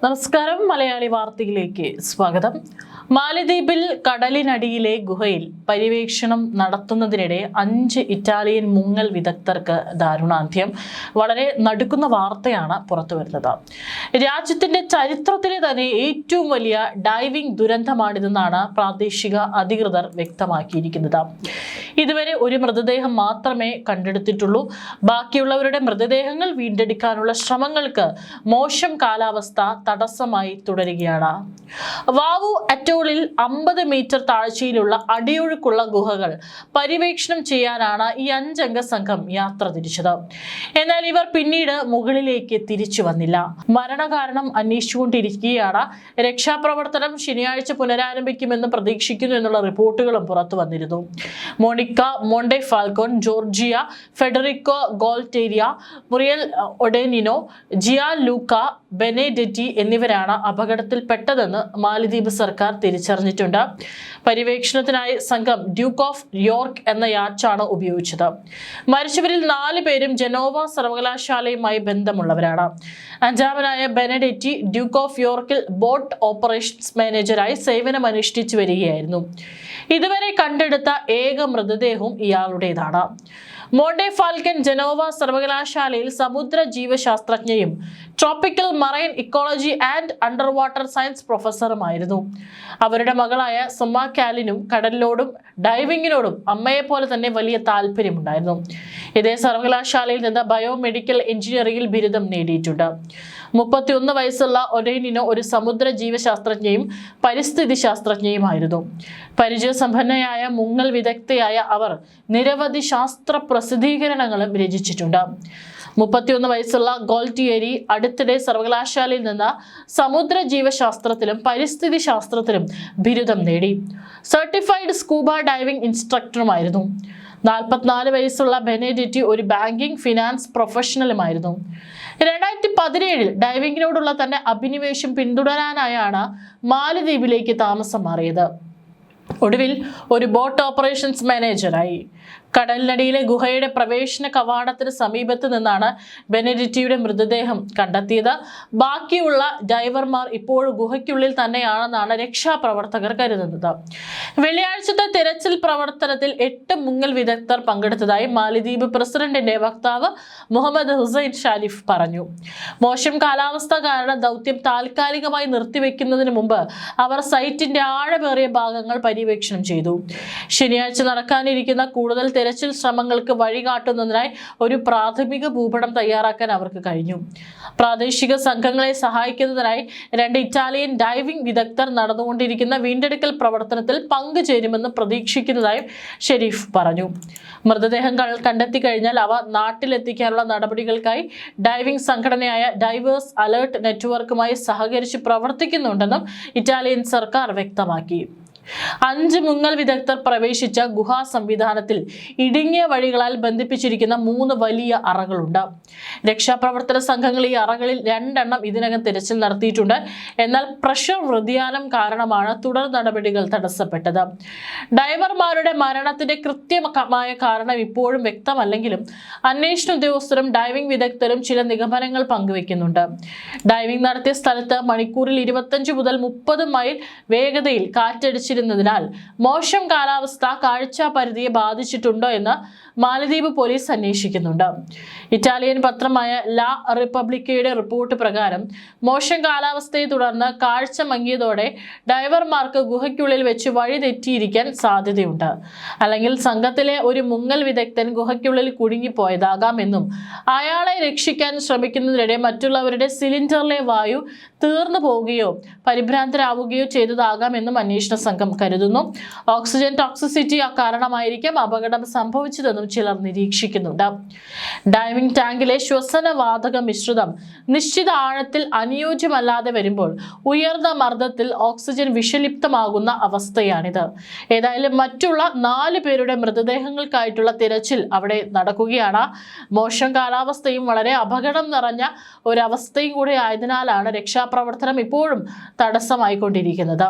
നമസ്കാരം, മലയാളി വാർത്തയിലേക്ക് സ്വാഗതം. മാലദ്വീപിൽ കടലിനടിയിലെ ഗുഹയിൽ പര്യവേക്ഷണം നടത്തുന്നതിനിടെ 5 ഇറ്റാലിയൻ മുങ്ങൽ വിദഗ്ധർക്ക് ദാരുണാന്ത്യം. വളരെ നടുക്കുന്ന വാർത്തയാണ് പുറത്തുവരുന്നത്. രാജ്യത്തിന്റെ ചരിത്രത്തിലെ തന്നെ ഏറ്റവും വലിയ ഡൈവിംഗ് ദുരന്തമാണിതെന്നാണ് പ്രാദേശിക അധികൃതർ വ്യക്തമാക്കിയിരിക്കുന്നത്. ഇതുവരെ ഒരു മൃതദേഹം മാത്രമേ കണ്ടെടുത്തിട്ടുള്ളൂ. ബാക്കിയുള്ളവരുടെ മൃതദേഹങ്ങൾ വീണ്ടെടുക്കാനുള്ള ശ്രമങ്ങൾക്ക് മോശം കാലാവസ്ഥ തടസ്സമായി തുടരുകയാണ്. വാവു അറ്റോളിൽ 50 മീറ്റർ താഴ്ചയിലുള്ള അടിയൊഴുക്കുള്ള ഗുഹകൾ പര്യവേക്ഷണം ചെയ്യാനാണ് ഈ 5 അംഗ സംഘം യാത്ര തിരിച്ചത്. എന്നാൽ ഇവർ പിന്നീട് മുകളിലേക്ക് തിരിച്ചു വന്നില്ല. മരണകാരണം അന്വേഷിച്ചുകൊണ്ടിരിക്കുകയാണ്. രക്ഷാപ്രവർത്തനം ശനിയാഴ്ച പുനരാരംഭിക്കുമെന്ന് പ്രതീക്ഷിക്കുന്നു എന്നുള്ള റിപ്പോർട്ടുകളും പുറത്തു വന്നിരുന്നു. Monica Montefalcone, Giorgia Federico Gualtieri, Muriel Odenino, Gianluca Benedetti എന്നിവരാണ് അപകടത്തിൽപ്പെട്ടതെന്ന് മാലദ്വീപ് സർക്കാർ തിരിച്ചറിഞ്ഞിട്ടുണ്ട്. പര്യവേക്ഷണത്തിനായി സംഘം ഡ്യൂക്ക് ഓഫ് യോർക്ക് എന്ന യാച്ചാണ് ഉപയോഗിച്ചത്. മരിച്ചവരിൽ 4 പേരും ജനോവ സർവകലാശാലയുമായി ബന്ധമുള്ളവരാണ്. 5-മനായ ബെനെഡെറ്റി ഡ്യൂക്ക് ഓഫ് യോർക്കിൽ ബോട്ട് ഓപ്പറേഷൻസ് മാനേജറായി സേവനമനുഷ്ഠിച്ചു വരികയായിരുന്നു. ഇതുവരെ കണ്ടെടുത്ത ഏക മൃതദേഹവും ഇയാളുടേതാണ്. മോണ്ടെ ഫാൽക്കൻ ജനോവ സർവകലാശാലയിൽ സമുദ്ര ജീവശാസ്ത്രജ്ഞയും tropical marine ecology and under water science പ്രൊഫസറുമായിരുന്നു. അവരുടെ മകളായ സുമ കാലിനും കടലിനോടും ഡൈവിങ്ങിനോടും അമ്മയെപ്പോലെ തന്നെ വലിയ താല്പര്യമുണ്ടായിരുന്നു. ഇതേ സർവകലാശാലയിൽ നിന്ന് ബയോമെഡിക്കൽ എഞ്ചിനീയറിംഗിൽ ബിരുദം നേടിയിട്ടുണ്ട്. 31 വയസ്സുള്ള ഒഡേനിനോ ഒരു സമുദ്ര ജീവശാസ്ത്രജ്ഞയും പരിസ്ഥിതി ശാസ്ത്രജ്ഞയുമായിരുന്നു. പരിചയസമ്പന്നയായ മുങ്ങൽ വിദഗ്ധയായ അവർ നിരവധി ശാസ്ത്ര പ്രസിദ്ധീകരണങ്ങളും രചിച്ചിട്ടുണ്ട്. 31 വയസ്സുള്ള ഗോൾറ്റിയേരി അടുത്തിടെ സർവകലാശാലയിൽ നിന്ന് സമുദ്ര ജീവശാസ്ത്രത്തിലും പരിസ്ഥിതി ശാസ്ത്രത്തിലും ബിരുദം നേടി. Certified scuba diving ഇൻസ്ട്രക്ടറുമായിരുന്നു. 44 വയസ്സുള്ള ബെനെഡെറ്റി ഒരു ബാങ്കിംഗ് ഫിനാൻസ് പ്രൊഫഷണലുമായിരുന്നു. 2017 ഡൈവിംഗിനോടുള്ള തന്റെ അഭിനിവേശം പിന്തുടരാനായാണ് മാലദ്വീപിലേക്ക് താമസം മാറിയത്. ഒടുവിൽ ഒരു ബോട്ട് ഓപ്പറേഷൻസ് മാനേജറായി. കടലിനടിയിലെ ഗുഹയുടെ പ്രവേശന കവാടത്തിന് സമീപത്ത് നിന്നാണ് ബെനെഡിറ്റിയുടെ മൃതദേഹം കണ്ടെത്തിയത്. ബാക്കിയുള്ള ഡൈവർമാർ ഇപ്പോഴും ഗുഹയ്ക്കുള്ളിൽ തന്നെയാണെന്നാണ് രക്ഷാപ്രവർത്തകർ കരുതുന്നത്. വെള്ളിയാഴ്ചത്തെ തിരച്ചിൽ പ്രവർത്തനത്തിൽ 8 മുങ്ങൽ വിദഗ്ധർ പങ്കെടുത്തതായി മാലദ്വീപ് പ്രസിഡന്റിന്റെ വക്താവ് മുഹമ്മദ് ഹുസൈൻ ഷാരിഫ് പറഞ്ഞു. മോശം കാലാവസ്ഥ കാരണം ദൗത്യം താൽക്കാലികമായി നിർത്തിവെക്കുന്നതിന് മുമ്പ് അവർ സൈറ്റിന്റെ ആഴമേറിയ ഭാഗങ്ങൾ പര്യവേക്ഷണം ചെയ്തു. ശനിയാഴ്ച നടക്കാനിരിക്കുന്ന കൂടുതൽ തെരച്ചിൽ ശ്രമങ്ങൾക്ക് വഴികാട്ടുന്നതിനായി ഒരു പ്രാഥമിക ഭൂപടം തയ്യാറാക്കാൻ അവർക്ക് കഴിഞ്ഞു. പ്രാദേശിക സംഘങ്ങളെ സഹായിക്കുന്നതിനായി 2 ഇറ്റാലിയൻ ഡൈവിംഗ് വിദഗ്ധർ നടന്നുകൊണ്ടിരിക്കുന്ന വീണ്ടെടുക്കൽ പ്രവർത്തനത്തിൽ പങ്കുചേരുമെന്ന് പ്രതീക്ഷിക്കുന്നതായും ഷെരീഫ് പറഞ്ഞു. മൃതദേഹങ്ങൾ കണ്ടെത്തി കഴിഞ്ഞാൽ അവ നാട്ടിലെത്തിക്കാനുള്ള നടപടികൾക്കായി ഡൈവിംഗ് സംഘടനയായ ഡൈവേഴ്സ് അലേർട്ട് നെറ്റ്വർക്കുമായി സഹകരിച്ച് പ്രവർത്തിക്കുന്നുണ്ടെന്നും ഇറ്റാലിയൻ സർക്കാർ വ്യക്തമാക്കി. 5 മുങ്ങൽ വിദഗ്ധർ പ്രവേശിച്ച ഗുഹാ സംവിധാനത്തിൽ ഇടുങ്ങിയ വഴികളാൽ ബന്ധിപ്പിച്ചിരിക്കുന്ന 3 വലിയ അറകളുണ്ട്. രക്ഷാപ്രവർത്തന സംഘങ്ങൾ ഈ അറകളിൽ 2 എണ്ണം ഇതിനകം തിരച്ചിൽ നടത്തിയിട്ടുണ്ട്. എന്നാൽ പ്രഷർ വ്യതിയാനം കാരണമാണ് തുടർ നടപടികൾ തടസ്സപ്പെട്ടത്. ഡൈവർമാരുടെ മരണത്തിന്റെ കൃത്യമായ കാരണം ഇപ്പോഴും വ്യക്തമല്ലെങ്കിലും അന്വേഷണ ഉദ്യോഗസ്ഥരും ഡൈവിംഗ് വിദഗ്ധരും ചില നിഗമനങ്ങൾ പങ്കുവെക്കുന്നുണ്ട്. ഡൈവിംഗ് നടത്തിയ സ്ഥലത്ത് മണിക്കൂറിൽ 25 മുതൽ 30 മൈൽ വേഗതയിൽ കാറ്റടിച്ച് ിരുന്നതിനാൽ മോശം കാലാവസ്ഥ കാഴ്ചാ പരിധിയെ ബാധിച്ചിട്ടുണ്ടോ എന്ന് മാലദ്വീപ് പോലീസ് അന്വേഷിക്കുന്നുണ്ട്. ഇറ്റാലിയൻ പത്രമായ ലാ റിപ്പബ്ലിക്കയുടെ റിപ്പോർട്ട് പ്രകാരം മോശം കാലാവസ്ഥയെ തുടർന്ന് കാഴ്ച മങ്ങിയതോടെ ഡൈവർമാർക്ക് ഗുഹയ്ക്കുള്ളിൽ വെച്ച് വഴി തെറ്റിയിരിക്കാൻ സാധ്യതയുണ്ട്. അല്ലെങ്കിൽ സംഘത്തിലെ ഒരു മുങ്ങൽ വിദഗ്ധൻ ഗുഹയ്ക്കുള്ളിൽ കുടുങ്ങിപ്പോയതാകാമെന്നും അയാളെ രക്ഷിക്കാൻ ശ്രമിക്കുന്നതിനിടെ മറ്റുള്ളവരുടെ സിലിണ്ടറിലെ വായു തീർന്നു പോവുകയോ പരിഭ്രാന്തരാവുകയോ ചെയ്തതാകാമെന്നും അന്വേഷണ സംഘം കരുതുന്നു. ഓക്സിജൻ ടോക്സിസിറ്റി കാരണമായിരിക്കും അപകടം സംഭവിച്ചതെന്നും ചിലർ നിരീക്ഷിക്കുന്നുണ്ട്. ഡൈവിംഗ് ടാങ്കിലെ ശ്വസനവാതക മിശ്രിതം നിശ്ചിത ആഴത്തിൽ അനുയോജ്യമല്ലാതെ വരുമ്പോൾ ഉയർന്ന മർദ്ദത്തിൽ ഓക്സിജൻ വിഷലിപ്തമാകുന്ന അവസ്ഥയാണിത്. ഏതായാലും മറ്റുള്ള 4 പേരുടെ മൃതദേഹങ്ങൾക്കായിട്ടുള്ള തിരച്ചിൽ അവിടെ നടക്കുകയാണ്. മോശം കാലാവസ്ഥയും വളരെ അപകടം നിറഞ്ഞ ഒരവസ്ഥയും കൂടെ ആയതിനാലാണ് രക്ഷാപ്രവർത്തനം ഇപ്പോഴും തടസ്സമായിക്കൊണ്ടിരിക്കുന്നത്.